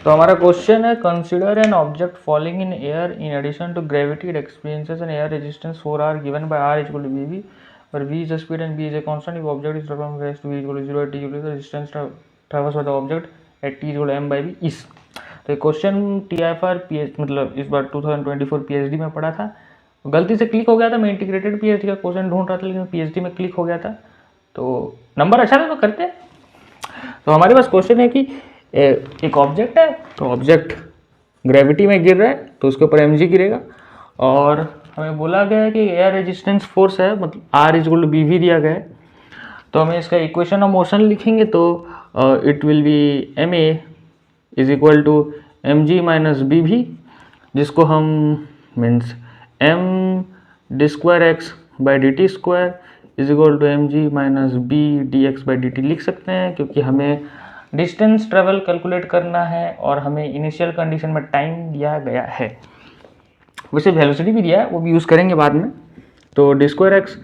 तो हमारा क्वेश्चन है, consider an object falling in air in addition to gravity it experiences an air resistance 4r given by r equal to bv where v is the speed and b is a constant. If object is traversed from s to v equal to 0 at t equal to the resistance traversed by the object at t equal to m by v is. तो ये question TIFR PhD मतलब इस बार 2024 PhD में पढ़ा था, गलती से click हो गया था। मैं इंटीग्रेटेड PhD का क्वेश्चन ढूंढ रहा था लेकिन PhD में क्लिक हो गया था, तो नंबर अच्छा था तो करते। तो हमारे पास क्वेश्चन है कि एक ऑब्जेक्ट है, तो ऑब्जेक्ट ग्रेविटी में गिर रहा है तो उसके ऊपर mg गिरेगा, और हमें बोला गया है कि एयर रेजिस्टेंस फोर्स है, मतलब r इक्वल टू bv दिया गया है। तो हमें इसका इक्वेशन ऑफ मोशन लिखेंगे तो it will be ma is equal to mg minus bv, जिसको हम means m D square X by D T square is equal to mg minus b dx by dt लिख सकते हैं, क्योंकि हमें distance travel calculate करना है और हमें इनिशियल कंडीशन में टाइम दिया गया है। वैसे वेलोसिटी भी दिया है, वो भी यूज़ करेंगे बाद में। तो D square X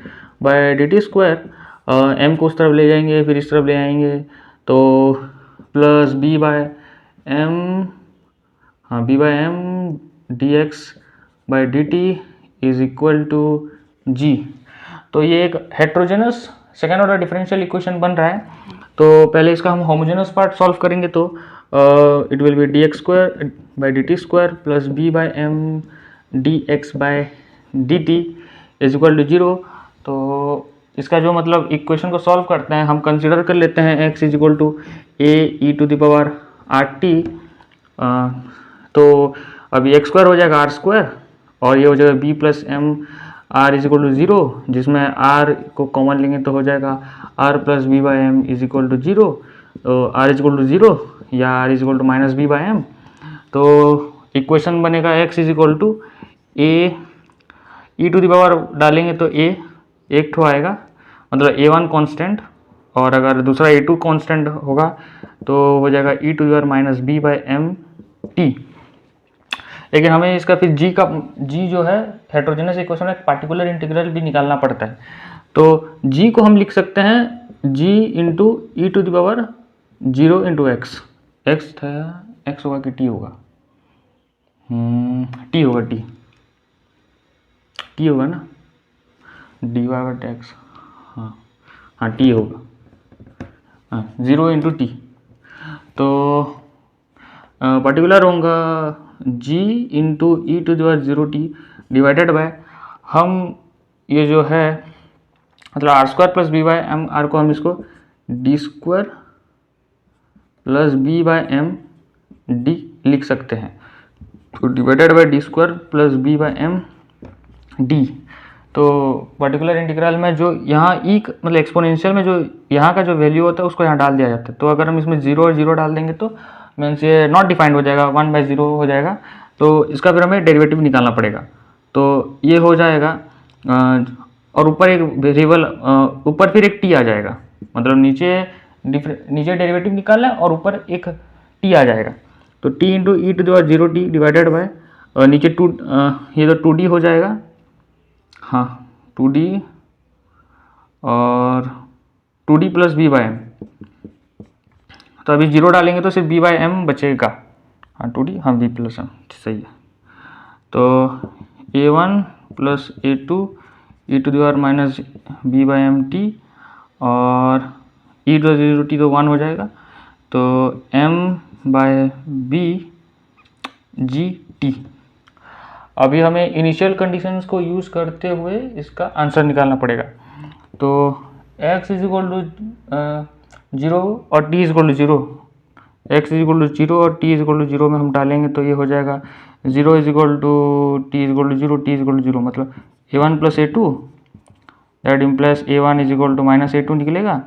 by D T square M को उस तरफ ले जाएंगे, फिर इस तरफ ले आएंगे, तो प्लस बी बाय एम, हाँ B by M D X by D T is equal to G. तो ये एक heterogeneous second order differential equation बन रहा है। तो पहले इसका हम होमोजेनस पार्ट सॉल्व करेंगे, तो it will be D X square by D T square plus B by M D X by D T is equal to 0। तो इसका जो मतलब इक्वेशन को सॉल्व करते हैं, हम कंसिडर कर लेते हैं x is equal to A E to the power R T. तो अभी एक्स स्क्वायर हो जाएगा आर स्क्वायर और ये हो जाएगा B plus M R is equal to 0, जिसमें आर को कॉमन लेंगे तो हो जाएगा R plus B by M is equal to 0। तो आर इज इक्वल टू 0 या R is equal to minus B by M. तो इक्वेशन बनेगा x is equal to A E to the power डालेंगे तो ए एक ठो आएगा, मतलब a1 कांस्टेंट, और अगर दूसरा a2 कांस्टेंट होगा तो हो जाएगा E to the power minus B by M T. लेकिन हमें इसका फिर g जो है हेट्रोजेनस इक्वेशन में एक पार्टिकुलर इंटीग्रल भी निकालना पड़ता है। तो g को हम लिख सकते हैं g into E to the power 0 into X. X था, एक्स होगा कि t होगा? t होगा, t होगा ना, डी वाई बाई एक्स, हाँ हाँ टी होगा, हाँ 0 इंटू टी। तो पर्टिकुलर होगा g into E to the power 0 T divided by, हम ये जो है मतलब R square plus B by M, R को हम इसको D square plus B by M D लिख सकते हैं। तो divided by D square plus B by M D. तो पर्टिकुलर इंटीग्रल में जो यहाँ ई मतलब एक्सपोनेंशियल में जो यहाँ का जो वैल्यू होता है उसको यहाँ डाल दिया जाता है। तो अगर हम इसमें 0 और 0 डाल देंगे तो मीन्स ये नॉट डिफाइंड हो जाएगा, 1/0 हो जाएगा। तो इसका फिर हमें डेरिवेटिव निकालना पड़ेगा। तो ये हो जाएगा और ऊपर एक वेरिएबल, ऊपर फिर एक टी आ जाएगा, मतलब नीचे डेरिवेटिव निकालना है और ऊपर एक टी आ जाएगा। तो T into E to the power 0 T divided by नीचे ये तो 2d हो जाएगा, हाँ 2d और 2d plus B by M. तो अभी 0 डालेंगे तो सिर्फ बी बाई एम बचेगा, हाँ 2d, हाँ बी प्लस एम, सही है। तो a1 plus a2 E to the power minus B by M T और ई टू द टी तो 1 हो जाएगा। तो m by B G T. अभी हमें इनिशियल कंडीशंस को यूज़ करते हुए इसका आंसर निकालना पड़ेगा। तो x इज इक्वल टू 0 और t is equal to 0, x is equal to 0 और t इज इक्वल टू 0 में हम डालेंगे तो ये हो जाएगा 0 is equal to t is equal to 0, t is equal to 0, मतलब a1 plus a2 that implies a1 is equal to minus a2 निकलेगा।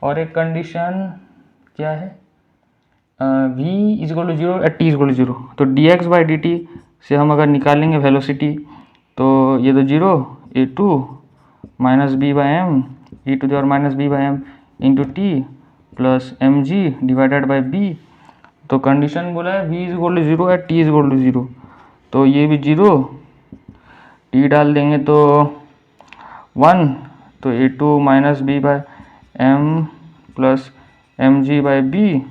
और एक कंडीशन क्या है, v is equal to 0 at t is equal to 0। तो dx by dt से हम अगर निकालेंगे वेलोसिटी तो ये तो 0 a2 minus B by M E to the power minus B by M into T plus M G divided by B. तो condition बोला है v is equal to 0 at t is equal to 0। तो ये भी 0, t डाल देंगे तो 1, तो a2 minus B by M plus M G by B.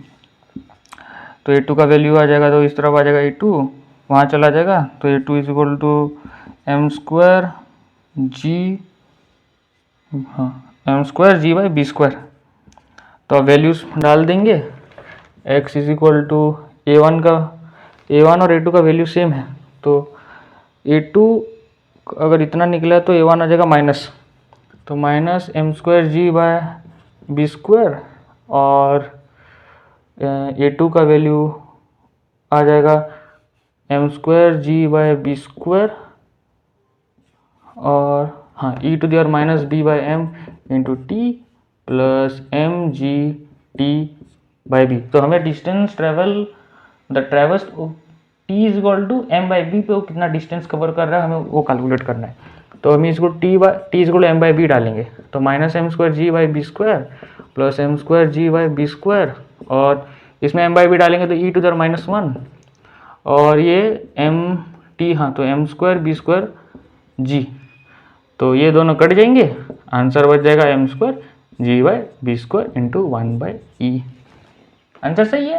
तो A2 का वैल्यू आ जाएगा, तो इस तरफ आ जाएगा A2, वहाँ चला जाएगा, तो A2 is equal to M square G, हाँ M square G by B square. तो अब वैल्यूज डाल देंगे, x is equal to A1 और A2 का वैल्यू सेम है, तो A2 अगर इतना निकला तो A1 आ जाएगा माइनस, तो minus M square G by B square, और A2 का वैल्यू आ जाएगा M square G by B square, और हाँ E to the power minus B by M into T plus M G T by B. तो हमें distance travel the travels T is equal to M by B पे वो कितना distance cover कर रहा है हमें वो कैलकुलेट करना है। तो हम इसको T is equal to M by B डालेंगे, तो minus M square G by B square plus M square G by B square, और इसमें एम बाई बी डालेंगे तो E to the power minus 1, और ये एम टी, हाँ तो M square B square G, तो ये दोनों कट जाएंगे, आंसर बच जाएगा M square G by B square into 1 by E. Answer सही है।